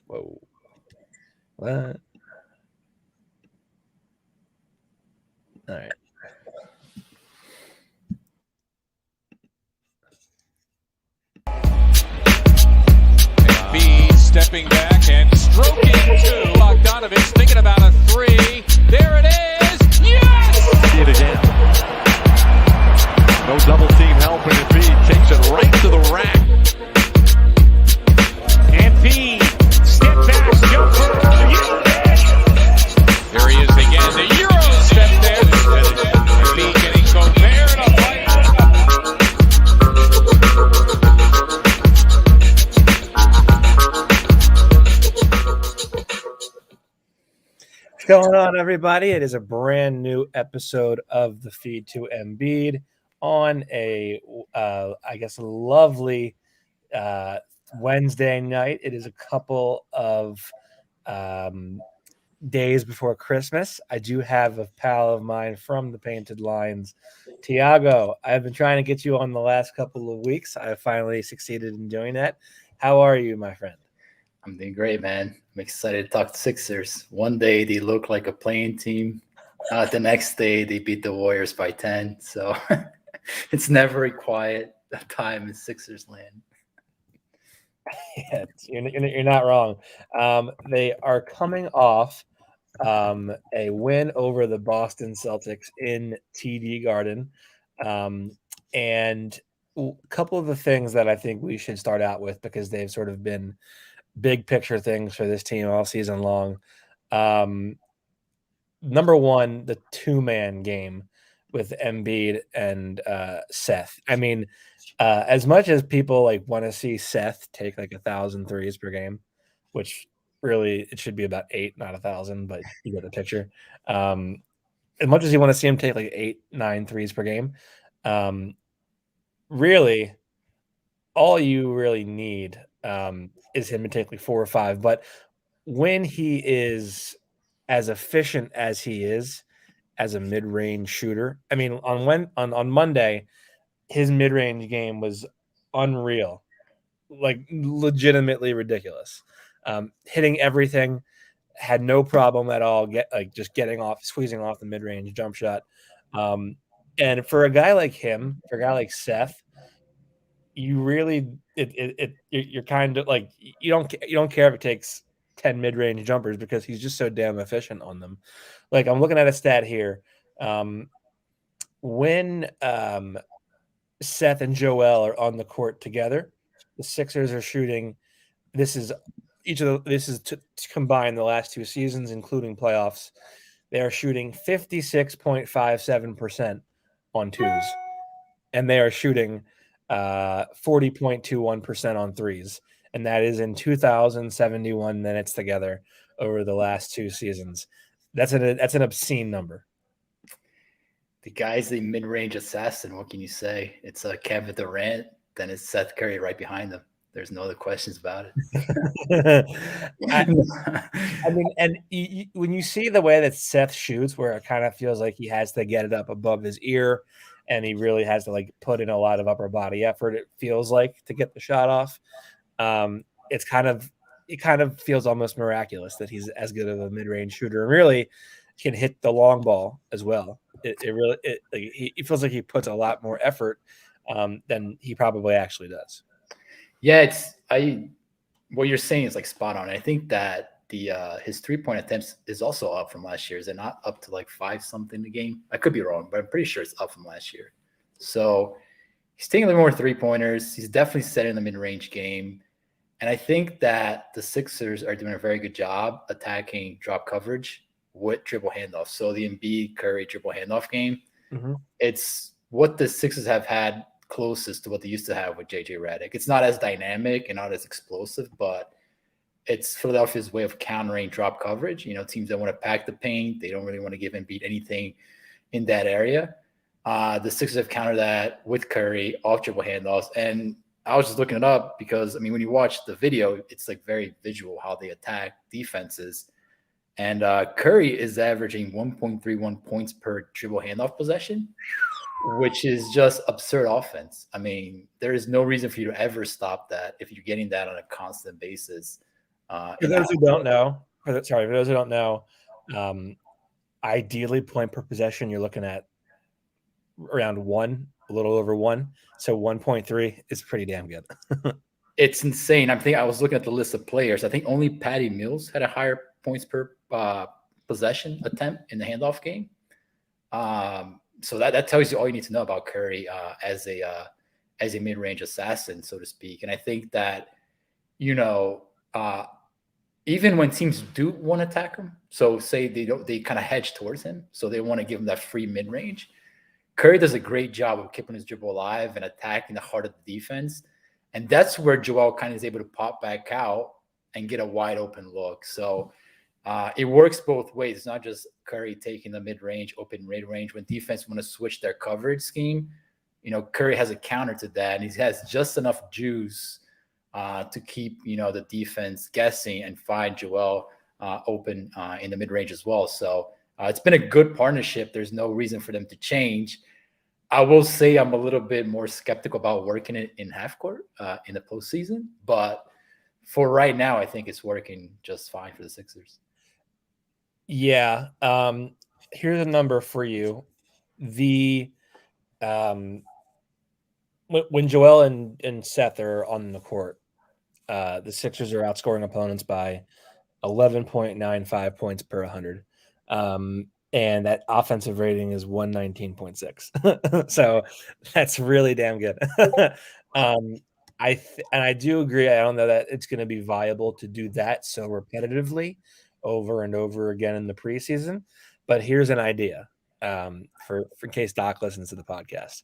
Whoa. What? All right. Embiid stepping back and stroking two. Bogdanovich thinking about a three. There it is. Yes! See it again. No double team help, and Embiid takes it right to the rack. Embiid, step back, jumper. There he is again. The Euro step there. Embiid getting Gobert in a fight. What's going on, everybody? It is a brand new episode of the Feed To Embiid on a, I guess, lovely Wednesday night. It is a couple of days before Christmas. I do have a pal of mine from the Painted Lines, Thiago. I've been trying to get you on the last couple of weeks. I finally succeeded in doing that. How are you, my friend? I'm doing great, man. I'm excited to talk to Sixers. One day they look like a playing team. The next day they beat the Warriors by 10. So it's never a quiet time in Sixers land. Yeah, you're not wrong. They are coming off a win over the Boston Celtics in TD Garden. And a couple of the things that I think we should start out with, because they've sort of been big picture things for this team all season long. Number one, the two-man game with Embiid and Seth. I mean, as much as people like want to see Seth take like 1,000 threes per game, which really it should be about 8, not 1,000, but you get the picture. As much as you want to see him take like 8, 9 threes per game, really, all you really need is him to take like 4 or 5. But when he is as efficient as he is as a mid-range shooter, I mean, on Monday, his mid-range game was unreal, like legitimately ridiculous. Hitting everything, had no problem at all. Squeezing off the mid-range jump shot. And for a guy like him, for a guy like Seth, you really you're kind of like you don't care if it takes 10 mid-range jumpers, because he's just so damn efficient on them. Like, I'm looking at a stat here. When Seth and Joel are on the court together, the Sixers are shooting. This is to combine the last 2 seasons, including playoffs. They are shooting 56.57% on twos, and they are shooting 40.21% on threes, and that is in 2,071 minutes together over the last 2 seasons. That's an obscene number. The guy's the mid-range assassin. What can you say? It's Kevin Durant, then it's Seth Curry right behind him. There's no other questions about it. I mean, and when you see the way that Seth shoots, where it kind of feels like he has to get it up above his ear, and he really has to like put in a lot of upper body effort, it feels like, to get the shot off. It kind of feels almost miraculous that he's as good of a mid-range shooter, and really can hit the long ball as well. He feels like he puts a lot more effort than he probably actually does. Yeah, what you're saying is like spot on. I think that his 3-point attempts is also up from last year. Is it not up to like 5 something a game? I could be wrong, but I'm pretty sure it's up from last year. So he's taking a little more 3-pointers. He's definitely setting the mid-range game. And I think that the Sixers are doing a very good job attacking drop coverage with dribble handoff. So the Embiid Curry dribble handoff game, it's what the Sixers have had closest to what they used to have with JJ Redick. It's not as dynamic and not as explosive, but it's Philadelphia's way of countering drop coverage. Teams that want to pack the paint, they don't really want to give Embiid anything in that area. The Sixers have countered that with Curry off dribble handoffs. And I was just looking it up because, I mean, when you watch the video, it's like very visual how they attack defenses. And Curry is averaging 1.31 points per dribble handoff possession, which is just absurd offense. I mean, there is no reason for you to ever stop that if you're getting that on a constant basis. For those who don't know, for those who don't know, ideally point per possession, you're looking at around 1, a little over 1. So 1.3 is pretty damn good. It's insane. I was looking at the list of players. I think only Patty Mills had a higher points per possession attempt in the handoff game. So that tells you all you need to know about Curry as a mid-range assassin, so to speak. And I think that, even when teams do want to attack him, so say they kind of hedge towards him, so they want to give him that free mid-range. Curry does a great job of keeping his dribble alive and attacking the heart of the defense. And that's where Joel kind of is able to pop back out and get a wide open look. So it works both ways. It's not just Curry taking the mid-range, open mid-range. When defense want to switch their coverage scheme, Curry has a counter to that. And he has just enough juice to keep, the defense guessing and find Joel open in the mid-range as well. So it's been a good partnership. There's no reason for them to change. I will say I'm a little bit more skeptical about working it in half court in the postseason, but for right now, I think it's working just fine for the Sixers. Yeah. Here's a number for you. The when Joel and Seth are on the court, the Sixers are outscoring opponents by 11.95 points per 100. And that offensive rating is 119.6. So that's really damn good. I do agree. I don't know that it's going to be viable to do that so repetitively over and over again in the preseason. But here's an idea for in case Doc listens to the podcast.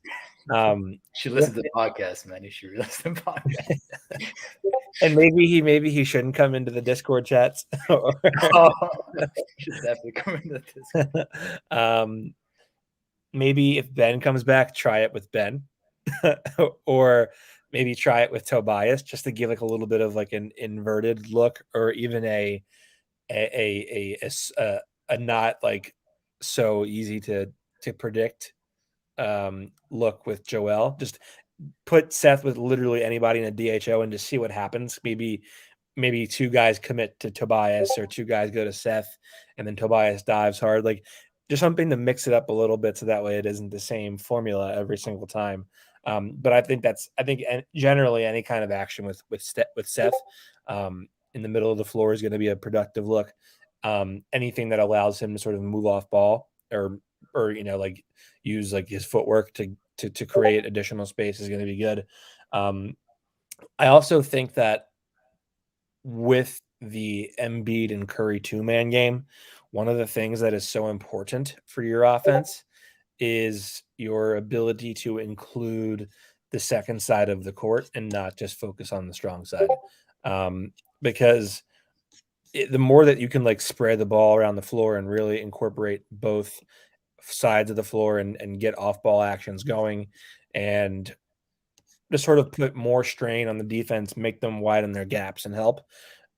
You should listen to the podcast, man. You should listen to the podcast. And maybe he shouldn't come into the Discord chats. Should definitely come into the Discord. Maybe if Ben comes back, try it with Ben, or maybe try it with Tobias, just to give like a little bit of like an inverted look, or even a not like so easy to predict look with Joel. Just put Seth with literally anybody in a DHO and just see what happens. Maybe 2 guys commit to Tobias, or 2 guys go to Seth, and then Tobias dives hard. Like just something to mix it up a little bit, so that way it isn't the same formula every single time. But I think generally any kind of action with Seth in the middle of the floor is going to be a productive look. Anything that allows him to sort of move off ball or like use like his footwork to create additional space is going to be good. I also think that with the Embiid and Curry 2-man game, one of the things that is so important for your offense is your ability to include the second side of the court and not just focus on the strong side. Because the more that you can like spread the ball around the floor and really incorporate both sides of the floor and get off ball actions going, and just sort of put more strain on the defense, make them widen their gaps and help,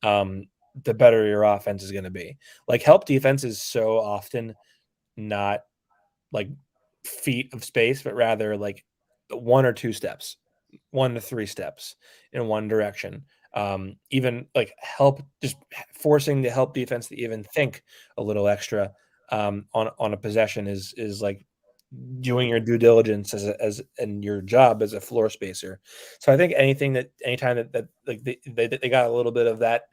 the better your offense is going to be. Like help defense is so often not like feet of space, but rather like 1 or 2 steps, 1 to 3 steps in one direction. Even like just forcing the help defense to even think a little extra on a possession is like doing your due diligence as and your job as a floor spacer. So I think anytime that like they got a little bit of that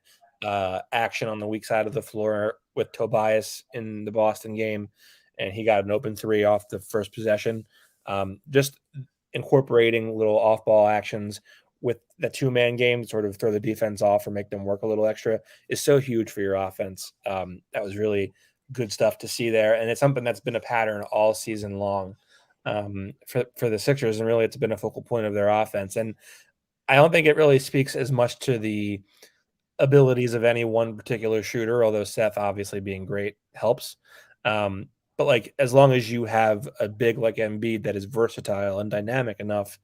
action on the weak side of the floor with Tobias in the Boston game, and he got an open 3 off the first possession, just incorporating little off ball actions with the 2-man game, sort of throw the defense off or make them work a little extra, is so huge for your offense. That was really good stuff to see there. And it's something that's been a pattern all season long for the Sixers. And really it's been a focal point of their offense. And I don't think it really speaks as much to the abilities of any one particular shooter, although Seth obviously being great helps. But like, as long as you have a big like Embiid that is versatile and dynamic enough,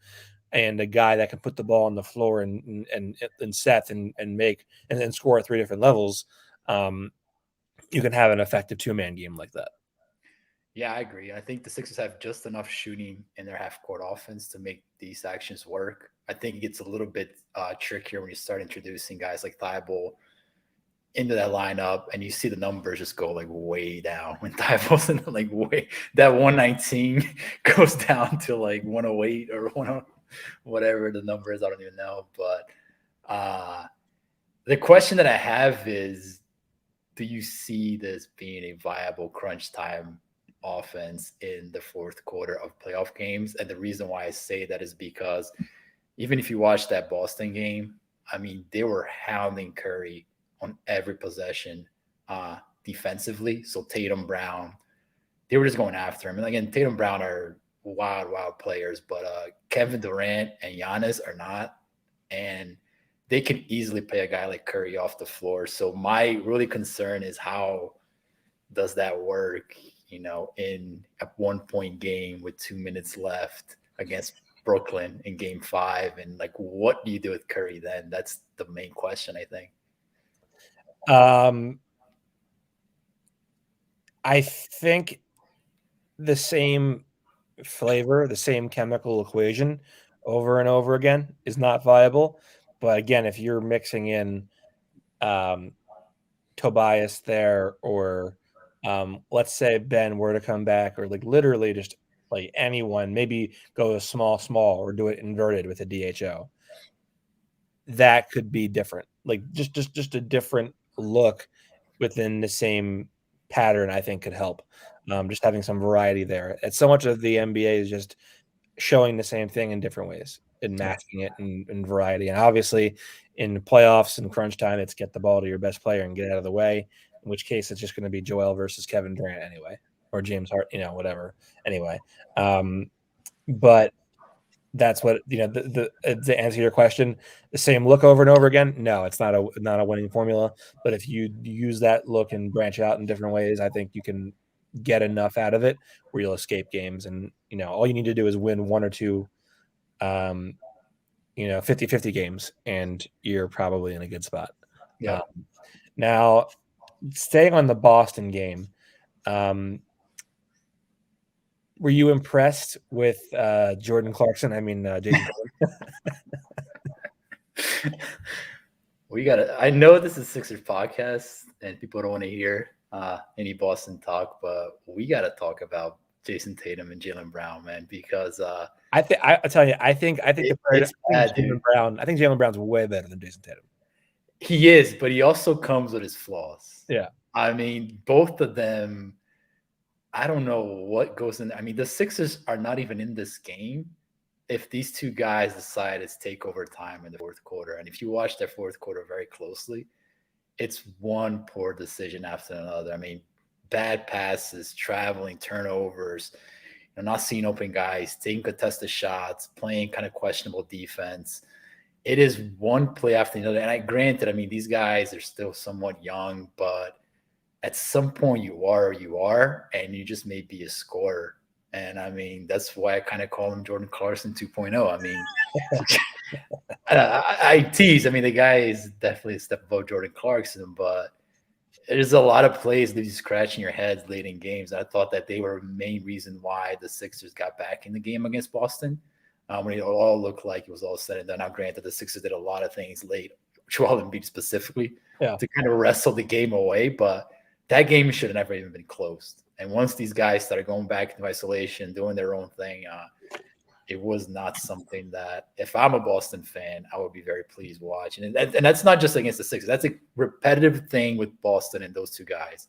and a guy that can put the ball on the floor and Seth and make and then score at 3 different levels, you can have an effective 2-man game like that. Yeah, I agree. I think the Sixers have just enough shooting in their half-court offense to make these actions work. I think it gets a little bit trickier when you start introducing guys like Thibault into that lineup and you see the numbers just go like way down when Thiago's in like way that 119 goes down to like 108 or 10 whatever the number is. I don't even know. But the question that I have is, do you see this being a viable crunch time offense in the fourth quarter of playoff games? And the reason why I say that is because even if you watch that Boston game, I mean, they were hounding Curry on every possession defensively. So Tatum, Brown, they were just going after him. And again, Tatum, Brown are wild players, but Kevin Durant and Giannis are not. And they can easily play a guy like Curry off the floor. So my really concern is, how does that work, in a 1-point game with 2 minutes left against Brooklyn in game 5? And like, what do you do with Curry then? That's the main question, I think. I think the same flavor, the same chemical equation over and over again is not viable. But again, if you're mixing in Tobias there, or let's say Ben were to come back, or like literally just like anyone, maybe go a small, or do it inverted with a DHO, that could be different. Like just a different look within the same pattern, I think could help. Just having some variety there. It's so much of the NBA is just showing the same thing in different ways and masking it in variety. And obviously in the playoffs and crunch time, it's get the ball to your best player and get out of the way, in which case it's just going to be Joel versus Kevin Durant anyway, or James Hart, whatever. Anyway. But that's what, the to answer your question, the same look over and over again. No, it's not a winning formula. But if you use that look and branch out in different ways, I think you can get enough out of it where you'll escape games. And, all you need to do is win one or two, 50-50 games, and you're probably in a good spot. Yeah. Now, staying on the Boston game, were you impressed with Jordan Clarkson? I mean, Jason. I know this is Sixers podcast and people don't want to hear any Boston talk, but we got to talk about Jason Tatum and Jaylen Brown, man, because I tell you, I think Jaylen Brown's way better than Jason Tatum. He is, but he also comes with his flaws. Yeah. I mean, both of them, I don't know what goes in. I mean, the Sixers are not even in this game if these two guys decide to take over time in the fourth quarter. And if you watch their fourth quarter very closely, it's one poor decision after another. I mean, bad passes, traveling, turnovers, not seeing open guys, taking contested shots, playing kind of questionable defense. It is one play after another. And granted, I mean, these guys are still somewhat young, but at some point you are, and you just may be a scorer. And I mean, that's why I kind of call him Jordan Clarkson 2.0. I mean, I tease. I mean, the guy is definitely a step above Jordan Clarkson, but there's a lot of plays that you scratching your heads late in games. I thought that they were the main reason why the Sixers got back in the game against Boston. When it all looked like it was all said and done. Now, granted, the Sixers did a lot of things late, Joel Embiid specifically, to kind of wrestle the game away, but that game should have never even been closed. And once these guys started going back into isolation, doing their own thing, it was not something that, if I'm a Boston fan, I would be very pleased watching. And that's not just against the Sixers. That's a repetitive thing with Boston and those two guys.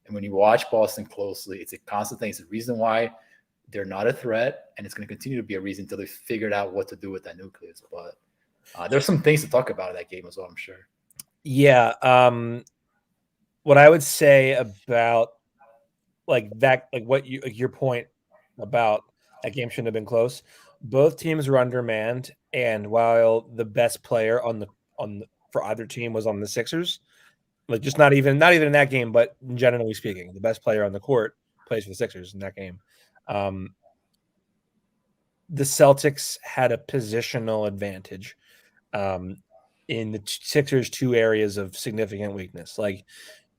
And when you watch Boston closely, it's a constant thing. It's the reason why they're not a threat, and it's going to continue to be a reason until they figured out what to do with that nucleus. But there's some things to talk about in that game as well, I'm sure. Yeah. What I would say about your point about that game shouldn't have been close. Both teams were undermanned, and while the best player for either team was on the Sixers, like just not even in that game, but generally speaking, the best player on the court plays for the Sixers in that game. The Celtics had a positional advantage in the Sixers' two areas of significant weakness. Like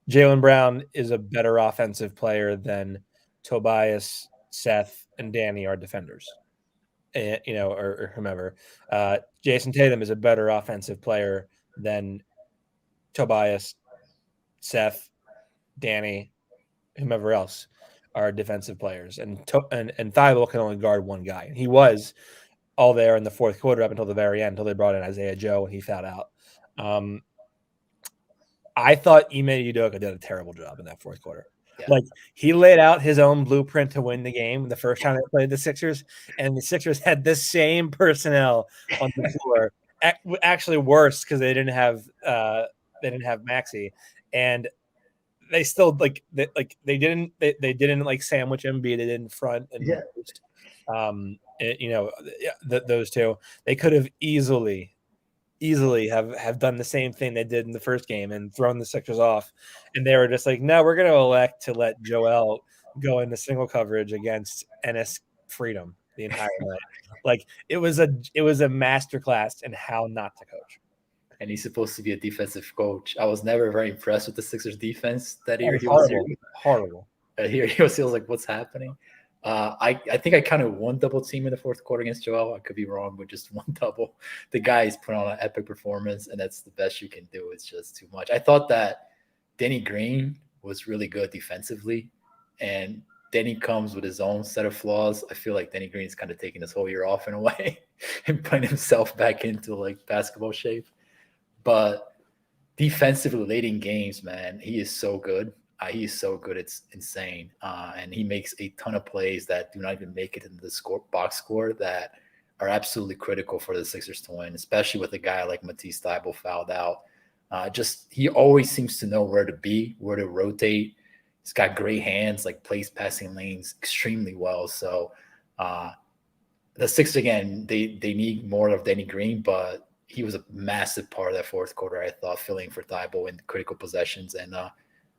Jaylen Brown is a better offensive player than Tobias, Seth, and Danny are defenders, or whomever. Jason Tatum is a better offensive player than Tobias, Seth, Danny, whomever else are defensive players, and Thibault can only guard one guy. And he was all there in the fourth quarter up until the very end, until they brought in Isaiah Joe and he fouled out. I thought Ime Udoka did a terrible job in that fourth quarter. Yeah. Like, he laid out his own blueprint to win the game the first time they played the Sixers, and the Sixers had the same personnel on the floor. Actually, worse because they didn't have Maxey, and they still they didn't sandwich Embiid. They didn't front and those two. They could have easily have done the same thing they did in the first game and thrown the Sixers off, and they were just like, no, we're going to elect to let Joel go into single coverage against NS Freedom the entire night. Like, it was a masterclass in how not to coach. And he's supposed to be a defensive coach. I was never very impressed with the Sixers defense that year. Horrible. Here he was like, what's happening? I think I counted one double team in the fourth quarter against Joel. I could be wrong, but just one double. The guy's put on an epic performance, and that's the best you can do. It's just too much. I thought that Danny Green was really good defensively, and Danny comes with his own set of flaws. I feel like Danny Green's kind of taking this whole year off in a way and putting himself back into like basketball shape. But defensively late in games, man, he is so good. He's so good. It's insane. And he makes a ton of plays that do not even make it into the box score that are absolutely critical for the Sixers to win, especially with a guy like Matisse Thybulle fouled out. He always seems to know where to be, where to rotate. He's got great hands, like plays passing lanes extremely well. So the Sixers, again, they need more of Danny Green, but he was a massive part of that fourth quarter, I thought, filling for Thybulle in critical possessions. And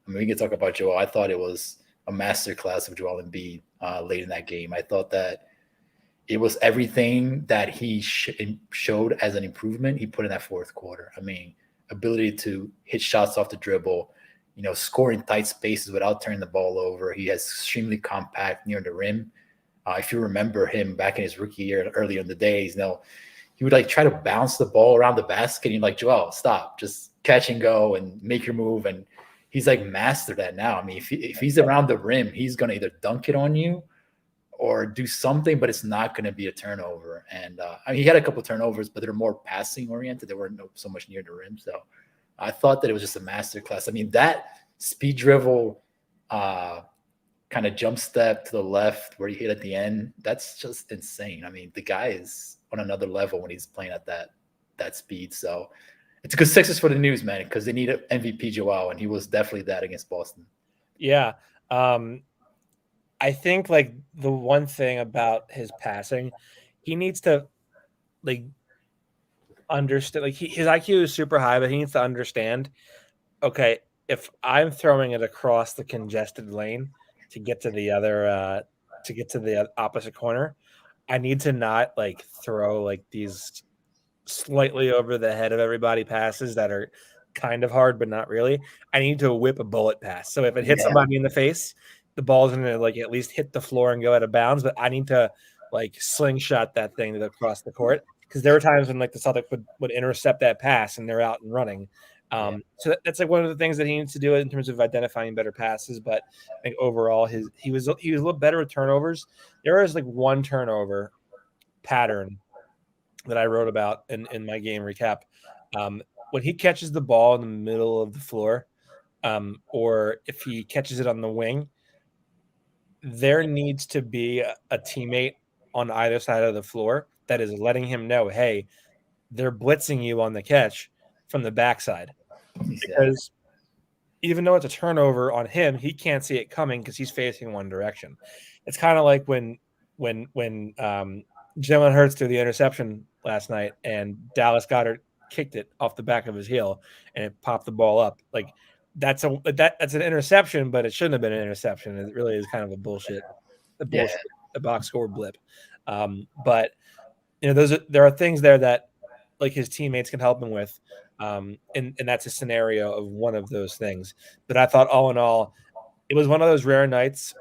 we can talk about Joel. I thought it was a masterclass of Joel Embiid late in that game. I thought that it was everything that he showed as an improvement he put in that fourth quarter. I mean, ability to hit shots off the dribble, score in tight spaces without turning the ball over. He has extremely compact near the rim. If you remember him back in his rookie year, earlier in the days, he would try to bounce the ball around the basket. And you're like, Joel, stop, just catch and go and make your move. And he's mastered that now. I mean, if he's around the rim, he's going to either dunk it on you or do something, but it's not going to be a turnover. And he had a couple of turnovers, but they're more passing oriented. They weren't so much near the rim. So I thought that it was just a masterclass. I mean, that speed dribble kind of jump step to the left where he hit at the end, that's just insane. I mean, the guy is on another level when he's playing at that speed. So it's a good success for the News, man, because they need an MVP Joel, and he was definitely that against Boston. Yeah. I think the one thing about his passing, he needs to understand, his IQ is super high, but he needs to understand, okay, if I'm throwing it across the congested lane to get to the other opposite corner, I need to not throw these slightly over the head of everybody passes that are kind of hard but not really. I need to whip a bullet pass. So if it hits somebody in the face, the ball's going to at least hit the floor and go out of bounds, but I need to slingshot that thing across the court, because there were times when the Celtics would intercept that pass and they're out and running. So that's one of the things that he needs to do in terms of identifying better passes. But I think overall he was a little better with turnovers. There was one turnover pattern that I wrote about in my game recap. When he catches the ball in the middle of the floor, or if he catches it on the wing, there needs to be a teammate on either side of the floor that is letting him know, hey, they're blitzing you on the catch from the backside. Because even though it's a turnover on him, he can't see it coming because he's facing one direction. It's kind of like when Jalen Hurts threw the interception last night and Dallas Goedert kicked it off the back of his heel and it popped the ball up. That's an interception, but it shouldn't have been an interception. It really is kind of a box score blip. But there are things there that his teammates can help him with. And that's a scenario of one of those things. But I thought all in all, it was one of those rare nights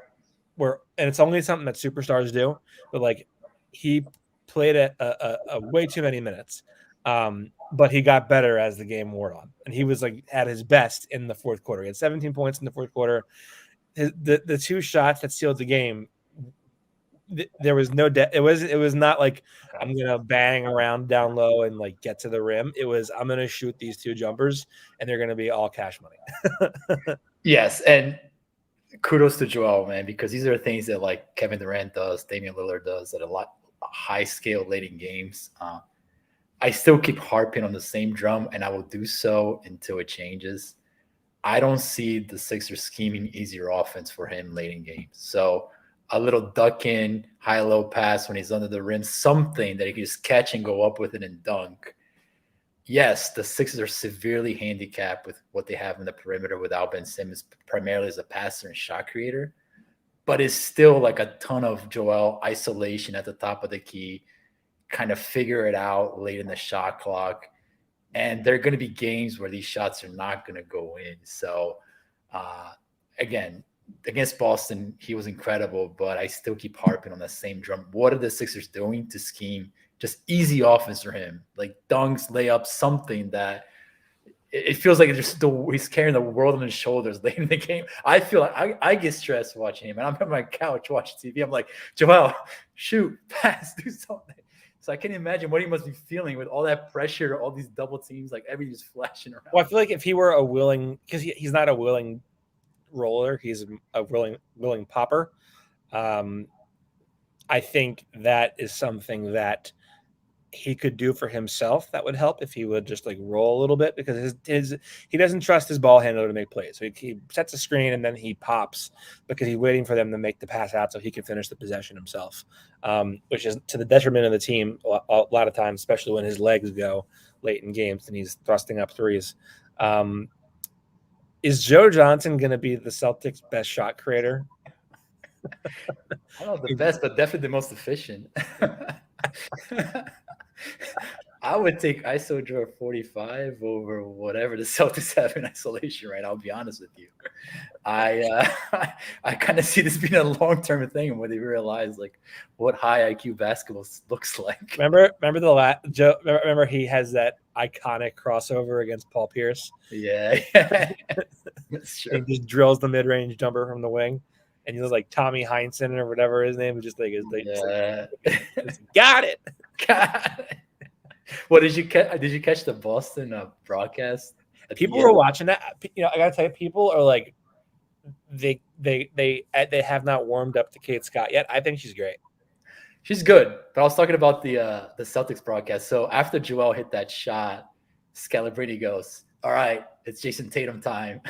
where, and it's only something that superstars do, but he played a way too many minutes. but he got better as the game wore on, and he was like at his best in the fourth quarter. He had 17 points in the fourth quarter. The two shots that sealed the game, there was no it was not like I'm gonna bang around down low and like get to the rim. It was I'm gonna shoot these two jumpers and they're gonna be all cash money. Yes, and kudos to Joel, man, because these are things that like Kevin Durant does, Damian Lillard does at a high scale late in games. I still keep harping on the same drum, and I will do so until it changes. I don't see the Sixers scheming easier offense for him late in games. So a little duck in, high-low pass when he's under the rim, something that he can just catch and go up with it and dunk. Yes, the Sixers are severely handicapped with what they have in the perimeter without Ben Simmons, primarily as a passer and shot creator. But it's still like a ton of Joel isolation at the top of the key, kind of figure it out late in the shot clock. And there are going to be games where these shots are not going to go in. So, again, against Boston, he was incredible, but I still keep harping on the same drum. What are the Sixers doing to scheme just easy offense for him? Like dunks, layups, something that it feels like he's carrying the world on his shoulders late in the game. I feel like I get stressed watching him, and I'm on my couch watching TV. I'm like, Joel, shoot, pass, do something. So I can imagine what he must be feeling with all that pressure, all these double teams, like everybody's flashing around. Well, I feel like if he were a willing, because he's not a willing roller, he's a willing popper. I think that is something that he could do for himself that would help if he would just like roll a little bit, because he doesn't trust his ball handler to make plays. So he sets a screen and then he pops because he's waiting for them to make the pass out so he can finish the possession himself, which is to the detriment of the team a lot of times, especially when his legs go late in games and he's thrusting up threes. Is Joe Johnson going to be the Celtics' best shot creator? I don't know the best, but definitely the most efficient. I would take ISO draw 45 over whatever the Celtics have in isolation, right? I'll be honest with you. I kind of see this being a long-term thing where they realize like what high IQ basketball looks like. Remember Joe? Remember he has that iconic crossover against Paul Pierce. Yeah. That's true. He just drills the mid-range jumper from the wing, and he was like Tommy Heinsohn or whatever his name was, just like got it. What did you catch? Did you catch the Boston broadcast? People were watching that. You know, I gotta tell you, people are like, they have not warmed up to Kate Scott yet. I think she's great. She's good, but I was talking about the Celtics broadcast. So after Joel hit that shot, Scalabrine goes, "All right, it's Jason Tatum time,"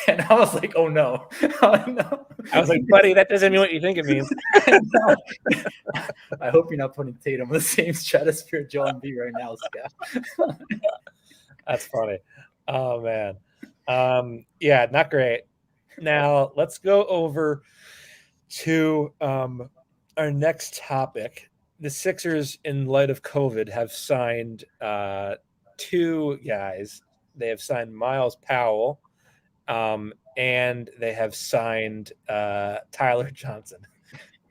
and I was like, "Oh no, oh no!" I was like, "Buddy, that doesn't mean what you think it means." I hope you're not putting Tatum in the same stratosphere Joel Embiid right now, Scott. That's funny. Oh man, yeah, not great. Now let's go over to our next topic. The Sixers, in light of COVID, have signed two guys. They have signed Miles Powell, and they have signed Tyler Johnson.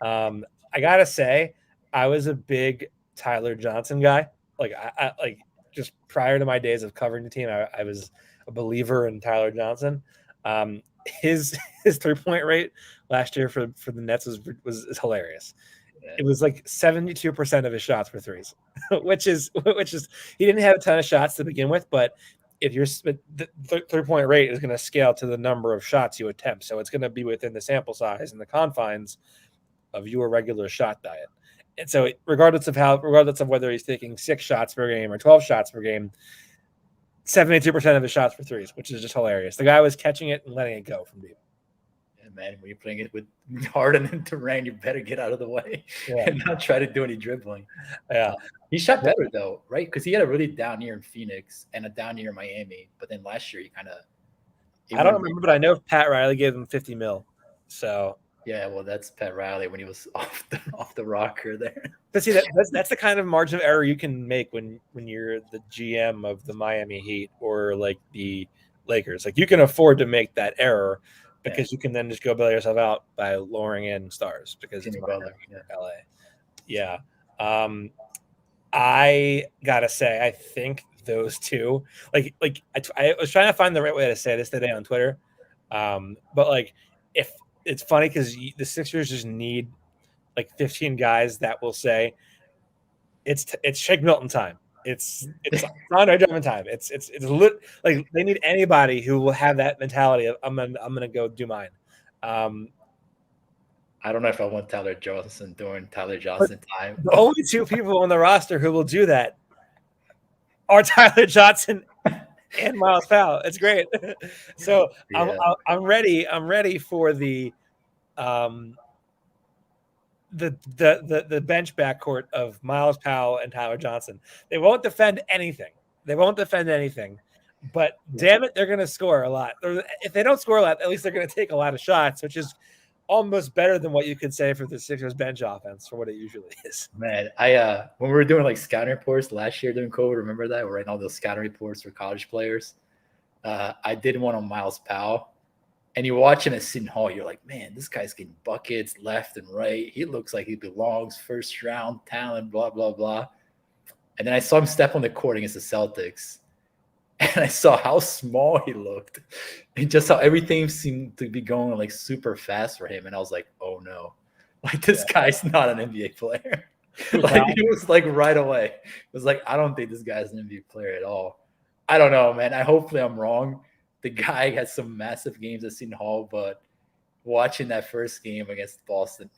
I gotta say, I was a big Tyler Johnson guy. Like I like just prior to my days of covering the team, I was a believer in Tyler Johnson. His 3-point rate last year for the Nets was hilarious. It was like 72% of his shots were threes, which is he didn't have a ton of shots to begin with, but if the 3-point rate is going to scale to the number of shots you attempt, so it's going to be within the sample size and the confines of your regular shot diet. And so regardless of whether he's taking 6 shots per game or 12 shots per game, 72% of his shots were threes, which is just hilarious. The guy was catching it and letting it go from deep. Yeah, man, when you're playing it with Harden and Durant, you better get out of the way and not try to do any dribbling. Yeah. He shot better though, right? Because he had a really down year in Phoenix and a down year in Miami. But then last year he kind of I don't remember, but I know Pat Riley gave him $50 million. So yeah, well, that's Pat Riley when he was off the rocker there. But see, that's the kind of margin of error you can make when you're the GM of the Miami Heat or like the Lakers. Like you can afford to make that error because you can then just go bail yourself out by lowering in stars because it's LA. Yeah. I gotta say, I think those two. Like I was trying to find the right way to say this today on Twitter, but like if it's funny because the Sixers just need like 15 guys that will say it's Shake Milton time. It's Andre Drummond time. It's like they need anybody who will have that mentality of I'm gonna go do mine. I don't know if I want Tyler Johnson during Tyler Johnson time. The only two people on the roster who will do that are Tyler Johnson and Miles Powell. It's great. So Yeah. I'm ready. I'm ready for the bench backcourt of Miles Powell and Tyler Johnson. They won't defend anything. But damn it, they're going to score a lot. If they don't score a lot, at least they're going to take a lot of shots, which is almost better than what you could say for the Sixers bench offense for what it usually is. Man, I when we were doing like scouting reports last year during COVID, remember that? We're writing all those scouting reports for college players. I did one on Miles Powell. And you watch him at Seton Hall, you're like, man, this guy's getting buckets left and right. He looks like he belongs, first round talent, blah, blah, blah. And then I saw him step on the court against the Celtics. And I saw how small he looked and just how everything seemed to be going like super fast for him. And I was like, oh no, like this guy's not an NBA player. Like it was like right away. It was like, I don't think this guy's an NBA player at all. I don't know, man. Hopefully I'm wrong. The guy had some massive games at Seton Hall, but watching that first game against Boston,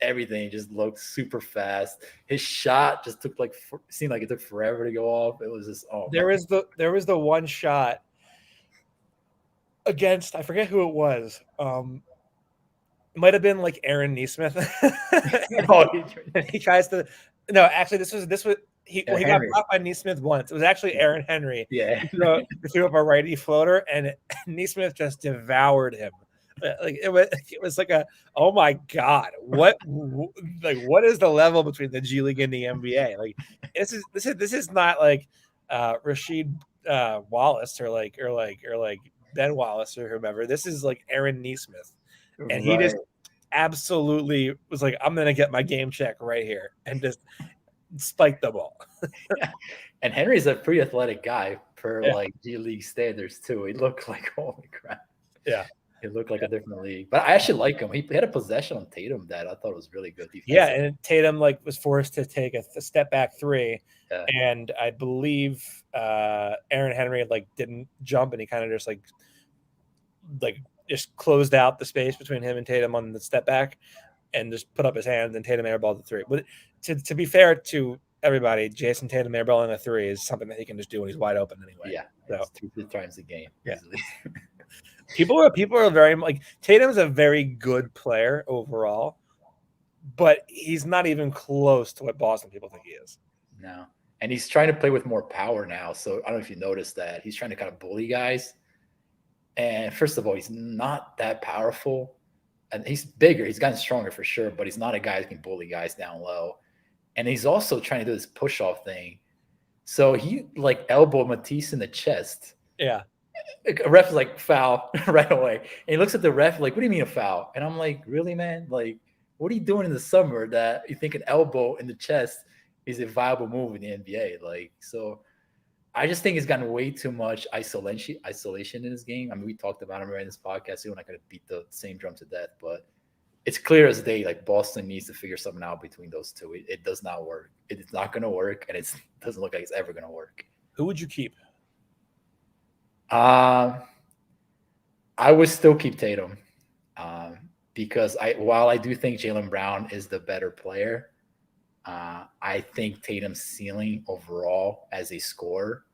everything just looked super fast. His shot just seemed like it took forever to go off. It was just there was the one shot against, I forget who it was. It might have been like Aaron Nesmith. He tries to actually this was he got blocked by Nesmith once. It was actually Aaron Henry. Yeah. He threw up a righty floater, and Nesmith just devoured him. Like it was like oh my god, what is the level between the G League and the NBA? Like this is not like Rasheed Wallace or like Ben Wallace or whomever. This is like Aaron Nesmith, and he just absolutely was like, I'm gonna get my game check right here and just spike the ball. Yeah. And Henry's a pretty athletic guy for like G League standards too. He looked like holy crap. Yeah. It looked like a different league. But I actually like him. He had a possession on Tatum that I thought was really good defense. Yeah, and Tatum was forced to take a step back three. Yeah. And I believe Aaron Henry didn't jump, and he kind of just closed out the space between him and Tatum on the step back and just put up his hands, and Tatum airballed the three. But to be fair to everybody, Jason Tatum airballing a three is something that he can just do when he's wide open anyway. Yeah, so 2 times a game. Yeah. People are very like Tatum's a very good player overall, but he's not even close to what Boston people think he is. No. And he's trying to play with more power now. So I don't know if you noticed that. He's trying to kind of bully guys. And first of all, he's not that powerful. And he's bigger. He's gotten stronger for sure, but he's not a guy who can bully guys down low. And he's also trying to do this push-off thing. So he elbowed Matisse in the chest. Yeah. A ref is like, foul right away. And he looks at the ref like, what do you mean a foul? And I'm like, really, man? Like, what are you doing in the summer that you think an elbow in the chest is a viable move in the NBA? Like, so I just think he's gotten way too much isolation in his game. I mean, we talked about him right in this podcast. So we're not going to beat the same drum to death, but it's clear as day, like Boston needs to figure something out between those two. It does not work. It is not going to work, and it doesn't look like it's ever going to work. Who would you keep? I would still keep Tatum because while I do think Jaylen Brown is the better player, I think Tatum's ceiling overall as a scorer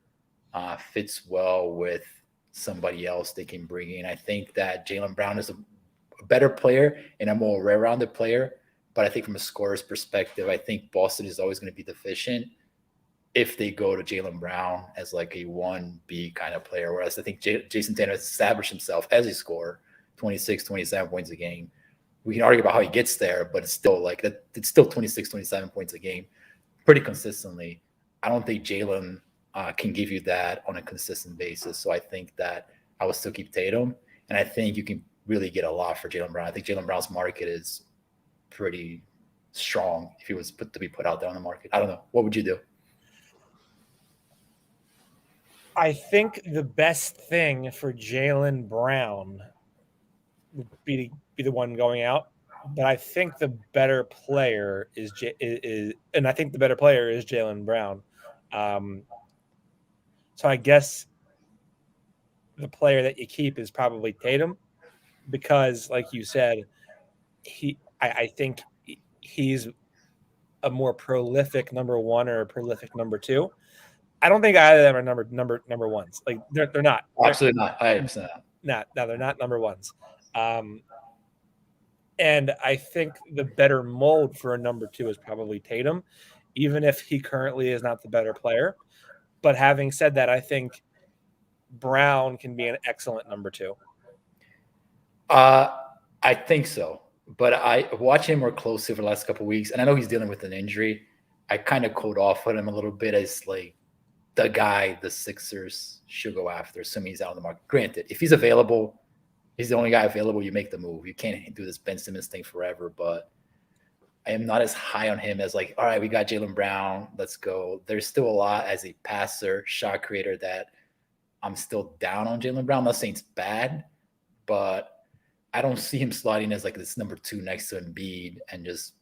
fits well with somebody else they can bring in. I think that Jaylen Brown is a better player and a more well-rounded player, but I think from a scorer's perspective, I think Boston is always going to be deficient if they go to Jaylen Brown as like a 1B kind of player, whereas I think Jason Tatum has established himself as a scorer, 26, 27 points a game. We can argue about how he gets there, but it's still like that. It's still 26, 27 points a game pretty consistently. I don't think Jaylen can give you that on a consistent basis. So I think that I would still keep Tatum, and I think you can really get a lot for Jaylen Brown. I think Jaylen Brown's market is pretty strong if he was to be put out there on the market. I don't know. What would you do? I think the best thing for Jaylen Brown would be the one going out, but I think the better player is and I think the better player is Jaylen Brown. So I guess the player that you keep is probably Tatum because, like you said, I think he's a more prolific number one or a prolific number two. I don't think either of them are number ones. Like they're not. Absolutely not. I understand that. No, they're not number ones. And I think the better mold for a number two is probably Tatum, even if he currently is not the better player. But having said that, I think Brown can be an excellent number two. I think so, but I watch him more closely for the last couple of weeks, and I know he's dealing with an injury. I kind of code off on him a little bit as like the guy the Sixers should go after, assuming he's out on the market. Granted, if he's available, he's the only guy available, you make the move. You can't do this Ben Simmons thing forever, but I am not as high on him as like, all right, we got Jaylen Brown. Let's go. There's still a lot as a passer, shot creator that I'm still down on Jaylen Brown. I'm not saying it's bad, but I don't see him sliding as like this number two next to Embiid and just,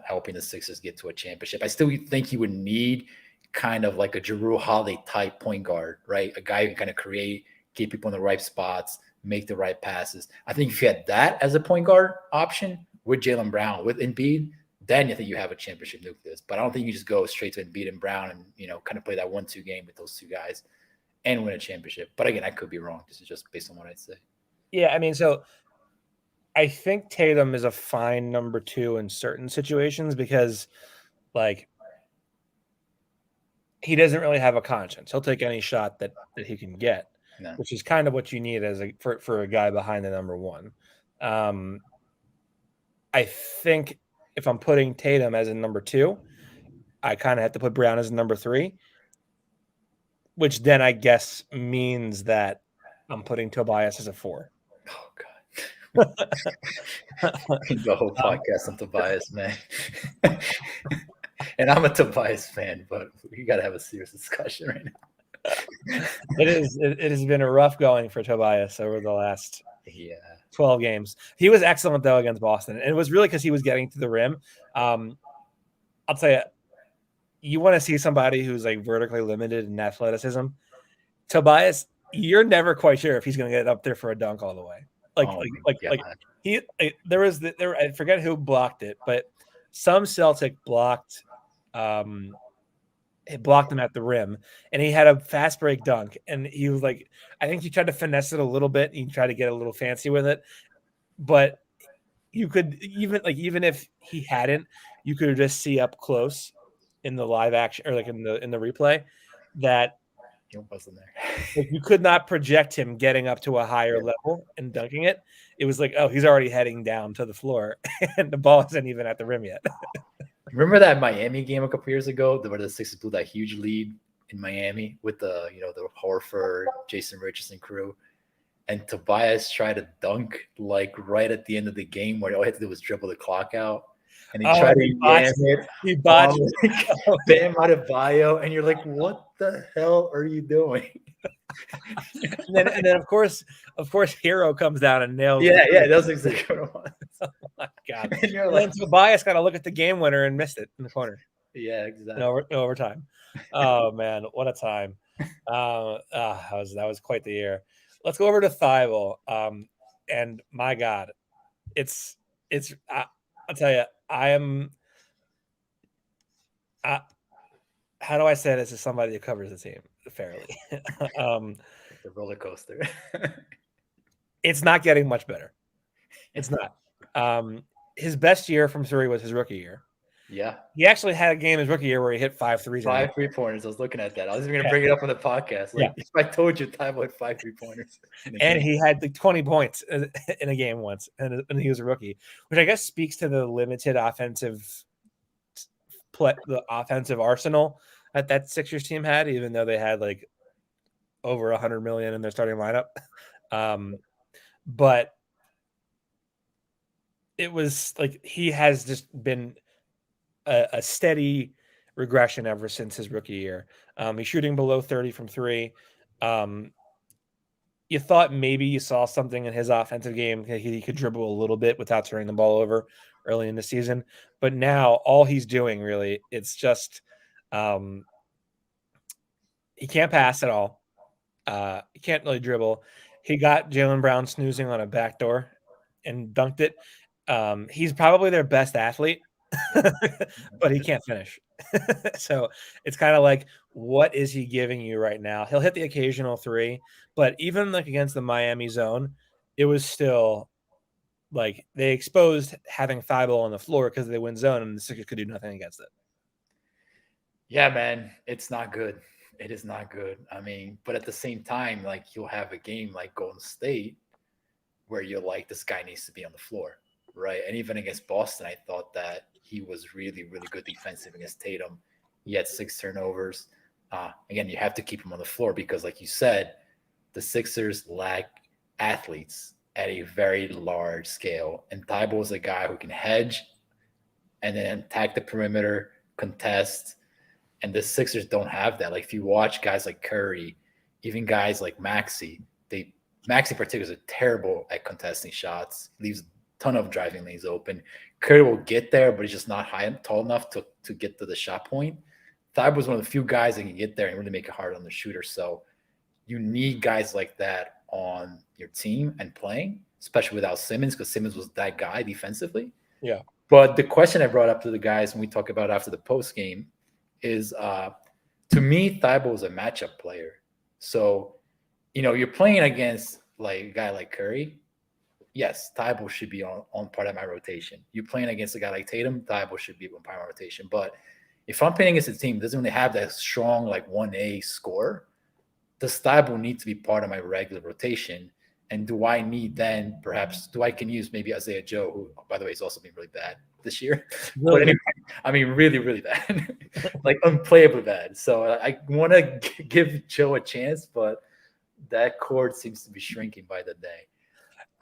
helping the Sixers get to a championship. I still think he would need kind of like a Jrue Holiday type point guard, right? A guy who can kind of create, get people in the right spots, make the right passes. I think if you had that as a point guard option with Jaylen Brown, with Embiid, then I think you have a championship nucleus. But I don't think you just go straight to Embiid and Brown and, kind of play that 1-2 game with those two guys and win a championship. But again, I could be wrong. This is just based on what I'd say. Yeah, I mean, so I think Tatum is a fine number two in certain situations because, like, he doesn't really have a conscience. He'll take any shot that he can get, which is kind of what you need as for a guy behind the number one. I think if I'm putting Tatum as a number two, I kind of have to put Brown as a number three, which then I guess means that I'm putting Tobias as a four. Oh, God. The whole podcast on Tobias, man. And I'm a Tobias fan, but we got to have a serious discussion right now. It has been a rough going for Tobias over the last 12 games. He was excellent, though, against Boston. And it was really because he was getting to the rim. I'll tell you want to see somebody who's like vertically limited in athleticism. Tobias, you're never quite sure if he's going to get up there for a dunk all the way. I forget who blocked it, but some Celtic blocked him at the rim, and he had a fast break dunk, and he was like, I think he tried to finesse it a little bit. He tried to get a little fancy with it, but you could even if he hadn't, you could just see up close in the live action or like in the replay that he wasn't there. Like you could not project him getting up to a higher level and dunking it. It was like, oh, he's already heading down to the floor, and the ball isn't even at the rim yet. Remember that Miami game a couple years ago where the Sixers blew that huge lead in Miami with the Horford, Jason Richardson crew, and Tobias tried to dunk like right at the end of the game where all he had to do was dribble the clock out. And he tried to jam it. He botched Bam Adebayo, and you're like, what the hell are you doing? and then of course Hero comes down and nails it. Yeah, that's exactly what it was. Oh my God. And then Tobias got to look at the game winner and missed it in the corner. Yeah, exactly. In overtime. Oh man, what a time. That was quite the year. Let's go over to Thibault. And my God, it's I'll tell you, how do I say this as somebody who covers the team fairly? The roller coaster. It's not getting much better. It's not. His best year from three was his rookie year. Yeah. He actually had a game his rookie year where he hit 5 threes. 5 3-pointers. I was looking at that. I was even going to bring it up on the podcast. If I told you Thibault had 5 3-pointers. And he had like 20 points in a game once, and he was a rookie, which I guess speaks to the limited offensive arsenal that Sixers team had, even though they had like over $100 million in their starting lineup. But it was like he has just been a steady regression ever since his rookie year. He's shooting below 30 from three. You thought maybe you saw something in his offensive game. He could dribble a little bit without turning the ball over early in the season. But now all he's doing really, it's just he can't pass at all. He can't really dribble. He got Jaylen Brown snoozing on a backdoor and dunked it. He's probably their best athlete, but he can't finish. So it's kind of like, what is he giving you right now? He'll hit the occasional three, but even like against the Miami zone, it was still like they exposed having Thibault on the floor because they win zone, and the Sixers could do nothing against it. Yeah, man, it's not good. It is not good. I mean, but at the same time, like you'll have a game like Golden State where you're like, this guy needs to be on the floor, right? And even against Boston, I thought that he was really, really good defensive against Tatum. He had 6 turnovers. Again, you have to keep him on the floor because, like you said, the Sixers lack athletes at a very large scale. And Thibault is a guy who can hedge and then attack the perimeter, contest. And the Sixers don't have that. Like if you watch guys like Curry, even guys like Maxey in particular is terrible at contesting shots. Leaves a ton of driving lanes open. Curry will get there, but he's just not tall enough to get to the shot point. Thibault was one of the few guys that can get there and really make it hard on the shooter. So you need guys like that on your team and playing, especially without Simmons, because Simmons was that guy defensively. Yeah. But the question I brought up to the guys when we talk about after the post game is, to me, Thibault is a matchup player. So, you're playing against like a guy like Curry. Yes, Thibault should be on part of my rotation. You're playing against a guy like Tatum, Thibault should be on part of my rotation. But if I'm playing against a team that doesn't really have that strong like 1A score, does Thibault need to be part of my regular rotation? And do I need then perhaps I can use maybe Isaiah Joe, who by the way has also been really bad this year. Really? But anyway, I mean really, really bad. Like unplayably bad. So I want to give Joe a chance, but that cord seems to be shrinking by the day.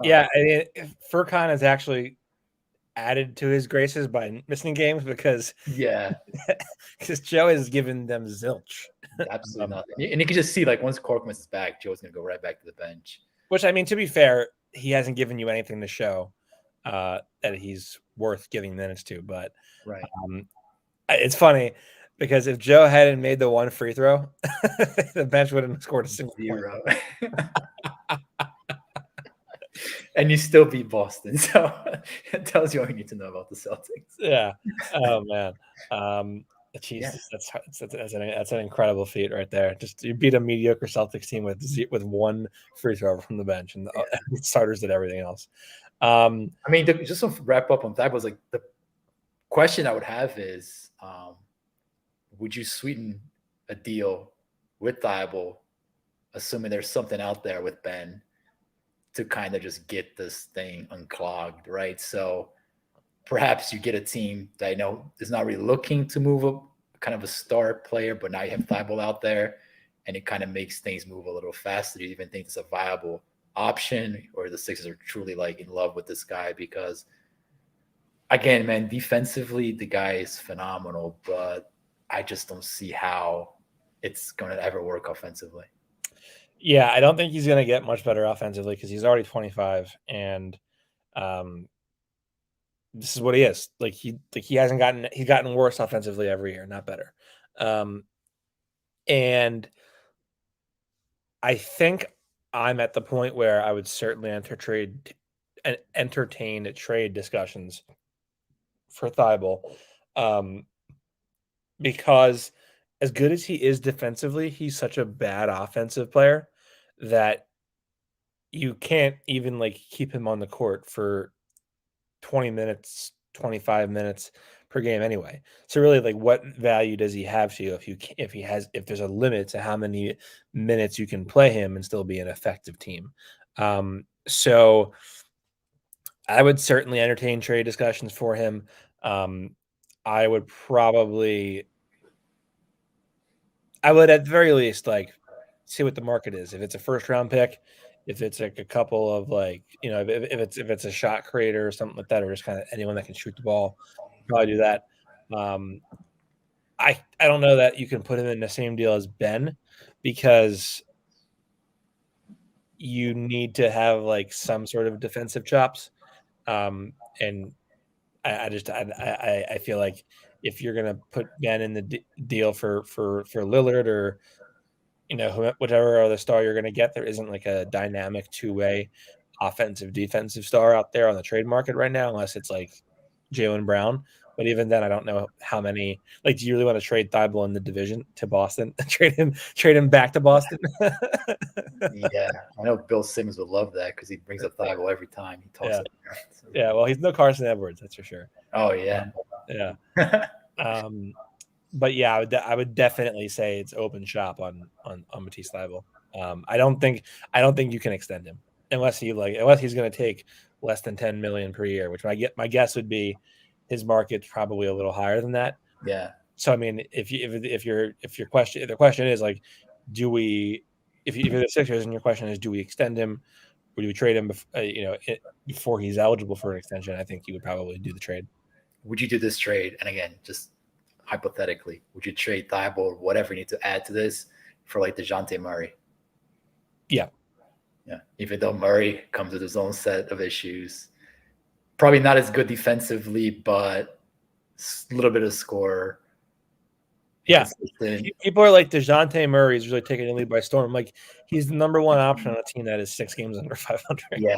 Yeah, I mean, Furkan has actually added to his graces by missing games because Joe has given them zilch. Absolutely nothing. And you can just see like once Korkmaz is back, Joe's gonna go right back to the bench. Which, I mean, to be fair, he hasn't given you anything to show that he's worth giving minutes to. But right, it's funny because if Joe hadn't made the one free throw, the bench wouldn't have scored a single point. And you still beat Boston, so it tells you all you need to know about the Celtics. Yeah. Oh man. Jesus, that's an incredible feat right there. Just you beat a mediocre Celtics team with one free throw from the bench, and the starters did everything else. I mean, just to wrap up on that was like the question I would have is, would you sweeten a deal with Thibault, assuming there's something out there with Ben, to kind of just get this thing unclogged, right? So perhaps you get a team that I know is not really looking to move up kind of a star player, but now you have Thibault out there and it kind of makes things move a little faster. Do you even think it's a viable option, or the Sixers are truly like in love with this guy? Because again, man, defensively, the guy is phenomenal, but I just don't see how it's going to ever work offensively. Yeah, I don't think he's going to get much better offensively because he's already 25, and this is what he is. He's gotten worse offensively every year, not better. And I think I'm at the point where I would certainly entertain trade discussions for Thibault, because as good as he is defensively, he's such a bad offensive player that you can't even keep him on the court for 20 minutes, 25 minutes per game anyway. So really, what value does he have to you if there's a limit to how many minutes you can play him and still be an effective team? So I would certainly entertain trade discussions for him. I would at the very least see what the market is. If it's a first round pick, if it's a couple of if it's a shot creator or something like that, or just kind of anyone that can shoot the ball, probably do that. I don't know that you can put him in the same deal as Ben, because you need to have like some sort of defensive chops. And I feel like if you're gonna put Ben in the deal for Lillard, or whatever other star you're gonna get, there isn't like a dynamic two-way offensive defensive star out there on the trade market right now, unless it's like Jaylen Brown. But even then, I don't know how many. Like, do you really want to trade Thibault in the division to Boston? trade him back to Boston? Yeah, I know Bill Simmons would love that because he brings up Thibault every time he talks. Yeah. Yeah, well, he's no Carson Edwards, that's for sure. Oh yeah, yeah. But yeah, I would definitely say it's open shop on Matisse Thybulle. I don't think you can extend him unless he's going to take less than $10 million per year, which my guess would be his market's probably a little higher than that. Yeah. So I mean, if the question is like, if you're the Sixers and your question is, do we extend him, or do we trade him before he's eligible for an extension? I think you would probably do the trade. Would you do this trade? And again, just hypothetically, would you trade Thibault or whatever you need to add to this for like DeJounte Murray? Yeah. Yeah. Even though Murray comes with his own set of issues, probably not as good defensively, but a little bit of scorer. Yeah. People are like, DeJounte Murray is really taking the lead by storm. Like, he's the number one option on a team that is 6 games under 500. Yeah.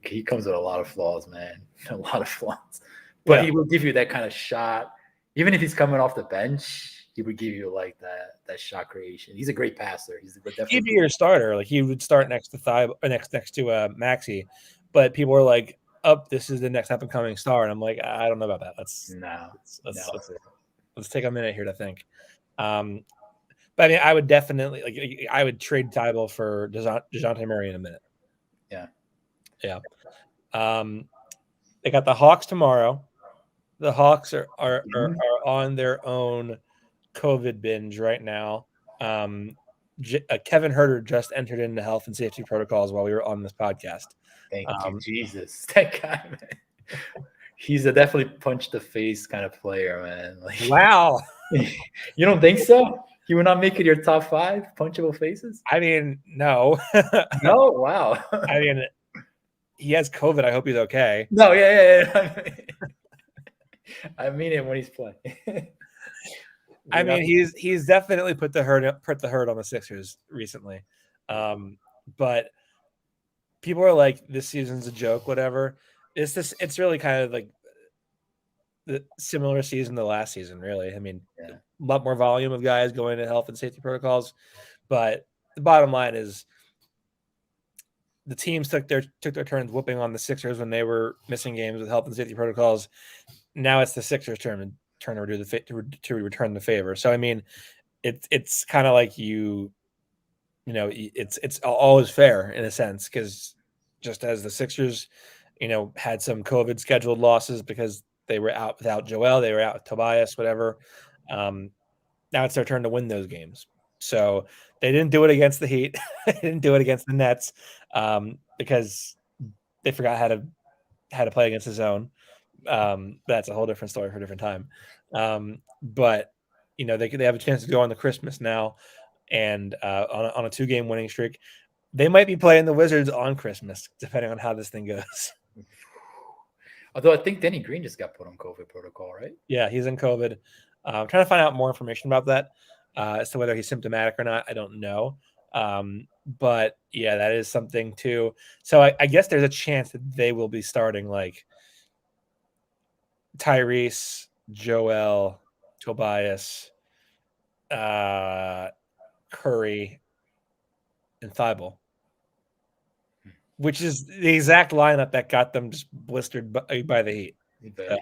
He comes with a lot of flaws, man. A lot of flaws. But he will give you that kind of shot. Even if he's coming off the bench, he would give you like that shot creation. He's a great passer. He'd be your starter. Like, he would start next to next to Maxey. But people are like, this is the next up and coming star, and I'm like, I don't know about that. Let's take a minute here to think. But I mean, I would definitely I would trade Thybulle for DeJounte Murray in a minute. Yeah. They got the Hawks tomorrow. The Hawks are on their own COVID binge right now. Kevin Huerter just entered into health and safety protocols while we were on this podcast. Thank you, Jesus. That guy, man. He's a definitely punch the face kind of player, man. Like, wow. You don't think so? He would not make it your top 5 punchable faces? I mean, no. No? Wow. I mean, he has COVID. I hope he's okay. No, yeah. I mean it when he's playing. I mean, he's definitely put the hurt on the Sixers recently. But people are like, this season's a joke, whatever. It's really kind of like the similar season to last season, really. I mean, a lot more volume of guys going to health and safety protocols. But the bottom line is the teams took their turns whooping on the Sixers when they were missing games with health and safety protocols. Now it's the Sixers' turn to return the favor. So I mean, it's kind of like it's always fair in a sense, because just as the Sixers, had some COVID scheduled losses because they were out without Joel, they were out with Tobias, whatever. Now it's their turn to win those games. So they didn't do it against the Heat. They didn't do it against the Nets because they forgot how to play against the zone. That's a whole different story for a different time. But they have a chance to go on the Christmas now, and on a 2-game winning streak. They might be playing the Wizards on Christmas, depending on how this thing goes. Although I think Danny Green just got put on COVID protocol, right? Yeah, he's in COVID. I'm trying to find out more information about that as to whether he's symptomatic or not. I don't know. But yeah, that is something too. So I guess there's a chance that they will be starting like Tyrese, Joel, Tobias, Curry, and Thybulle, which is the exact lineup that got them just blistered by the Heat. Yeah,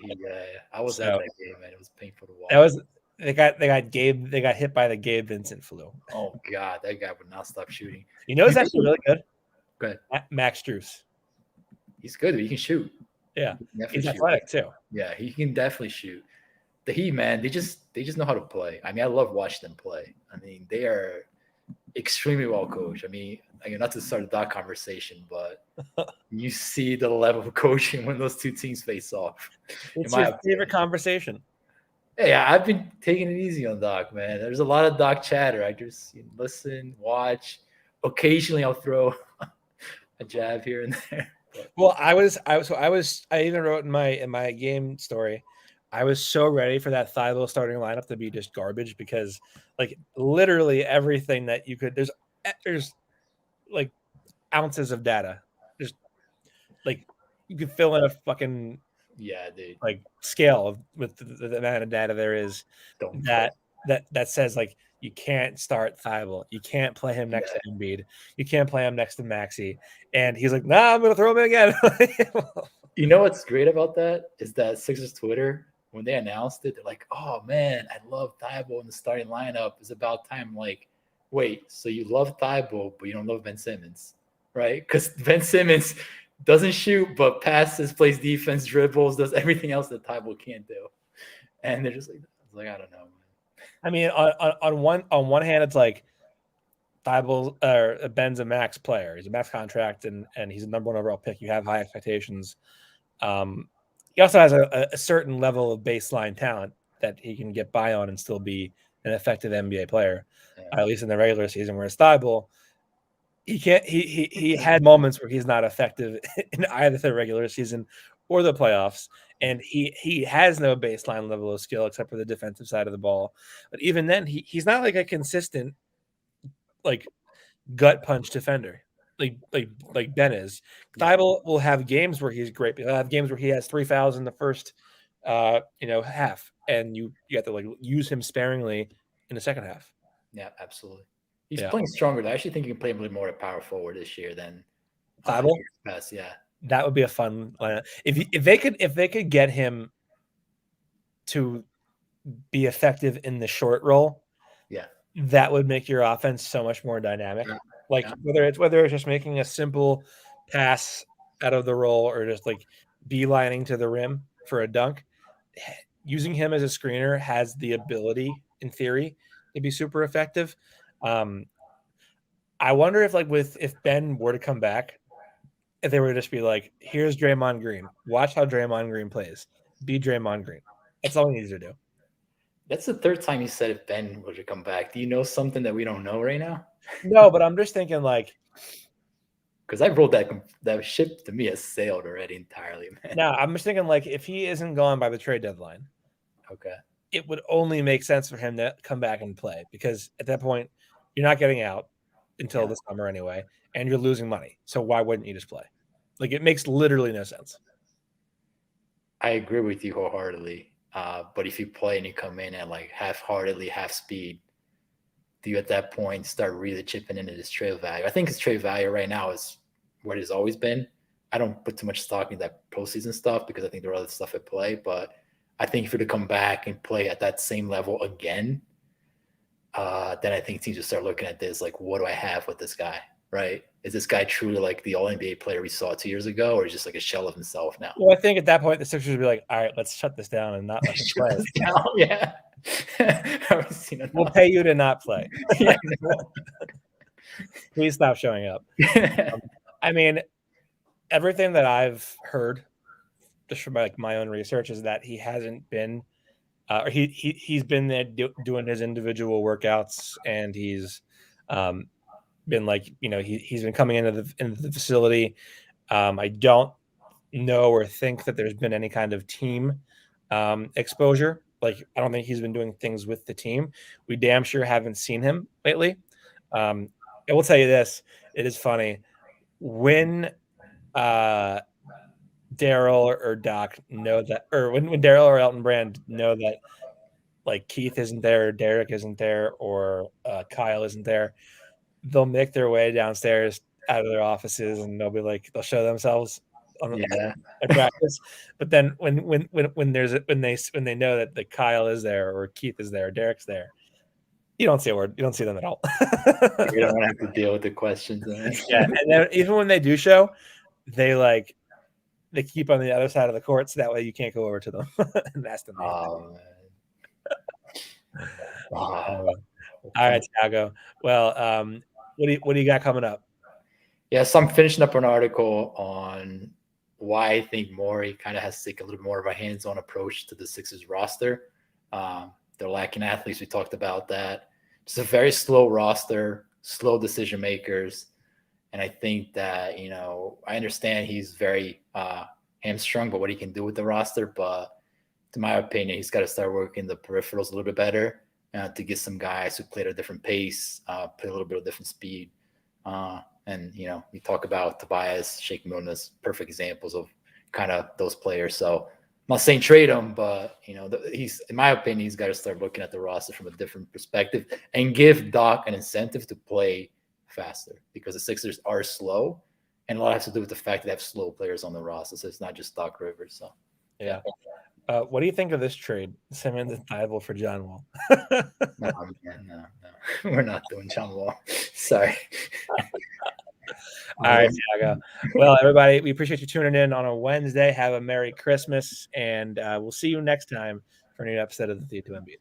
I was at that game, man. It was painful to watch. That was they got hit by the Gabe Vincent flu. Oh God, that guy would not stop shooting. It's actually really good. Good. Max Strus. He's good. He can shoot. Yeah, he's athletic too. Yeah, he can definitely shoot. The Heat, man, they just know how to play. I mean, I love watching them play. I mean, they are extremely well coached. I mean, not to start that conversation, but you see the level of coaching when those two teams face off. It's your favorite conversation. Hey, I've been taking it easy on Doc, man. There's a lot of Doc chatter. I just listen, watch. Occasionally, I'll throw a jab here and there. But Well, I even wrote in my game story, I was so ready for that Thibault starting lineup to be just garbage because like literally everything that you could there's like ounces of data. Just like you could fill in a fucking yeah, dude, like scale with the amount of data there is don't that that says like you can't start Thibault, you can't play him next yeah. to Embiid, you can't play him next to Maxey, and he's like, nah, I'm gonna throw him in again. You know what's great about that is that Sixers Twitter, when they announced it, they're like, "Oh man, I love Thibault in the starting lineup. It's about time." Like, wait, so you love Thibault, but you don't love Ben Simmons, right? Because Ben Simmons doesn't shoot, but passes, plays defense, dribbles, does everything else that Thibault can't do. And they're just like I don't know, man. I mean, on one hand, it's like Thibault or Ben's a max player. He's a max contract, and he's a number one overall pick. You have high expectations. He also has a certain level of baseline talent that he can get by on and still be an effective NBA player, Yeah. at least in the regular season. Whereas Thibault, he can't. He had moments where he's not effective in either the regular season or the playoffs, and he has no baseline level of skill except for the defensive side of the ball. But even then, he's not like a consistent like gut punch defender like Ben is. Yeah. Thibault will have games where he's great. He'll have games where he has 3 fouls in the first half, and you have to like use him sparingly in the second half. Yeah, absolutely. He's Yeah. playing stronger. I actually think he can play a little more at power forward this year than Thibault, years past. Yeah. that would be a fun lineup. If they could get him to be effective in the short roll, Yeah. that would make your offense so much more dynamic. Yeah. Like Yeah. whether it's just making a simple pass out of the roll or just like beelining to the rim for a dunk, using him as a screener has the ability, in theory, to be super effective. I wonder if if Ben were to come back, if they were to just be like, here's Draymond Green. Watch how Draymond Green plays. Be Draymond Green. That's all he needs to do. That's the third time you said if Ben were to come back. Do you know something that we don't know right now? No, but I'm just thinking like, Because I rolled that ship to me has sailed already entirely, man. no, I'm just thinking like if he isn't gone by the trade deadline, Okay. it would only make sense for him to come back and play because at that point you're not getting out until the summer anyway, and you're losing money. So why wouldn't you just play? Like it makes literally no sense. I agree with you wholeheartedly. But if you play and you come in at like half-heartedly, half speed, do you at that point start really chipping into this trade value? I think his trade value right now is what it's always been. I don't put too much stock in that postseason stuff because I think there are other stuff at play. But I think if you're to come back and play at that same level again, then I think teams will start looking at this like, what do I have with this guy? Right? Is this guy truly like the All-NBA player we saw 2 years ago, or is just like a shell of himself now? Well, I think at that point the Sixers would be like, all right, let's shut this down and not let him Shut play. this down. Yeah. We'll pay you to not play. Yeah. Please stop showing up. I mean, everything that I've heard just from my own research is that he hasn't been or he's been there doing his individual workouts, and he's been like, he's been coming into the facility. I don't know or think that there's been any kind of team exposure. Like, I don't think he's been doing things with the team. We damn sure haven't seen him lately. I will tell you this: it is funny when Daryl or Doc know that, or when Daryl or Elton Brand know that like Keith isn't there, or Derek isn't there, or Kyle isn't there, they'll make their way downstairs out of their offices and they'll show themselves at practice. But then when they know that the Kyle is there or Keith is there or Derek's there, you don't see a word. You don't see them at all. You don't want to have to deal with the questions. Yeah, and then even when they do show, they keep on the other side of the court, so that way you can't go over to them and ask them. Oh, man. All right, Thiago. Well, what do you got coming up? Yeah, so I'm finishing up an article on why I think Morey kind of has to take a little more of a hands-on approach to the Sixers roster. They're lacking athletes. We talked about that. Just a very slow roster, slow decision makers. And I think that, I understand he's very hamstrung, but what he can do with the roster. But to my opinion, he's got to start working the peripherals a little bit better to get some guys who play at a different pace, play a little bit of different speed. And, we talk about Tobias, Shake Milton as perfect examples of kind of those players. So I'm not saying trade him, but, he's, in my opinion, he's got to start looking at the roster from a different perspective and give Doc an incentive to play faster, because the Sixers are slow, and a lot has to do with the fact that they have slow players on the roster. So it's not just Doc Rivers. So, yeah. What do you think of this trade, Simmons and Thibault for John Wall? No, we're not doing John Wall. Sorry. All right, Thiago. Well, everybody, we appreciate you tuning in on a Wednesday. Have a Merry Christmas, and we'll see you next time for a new episode of the Feed To Embiid.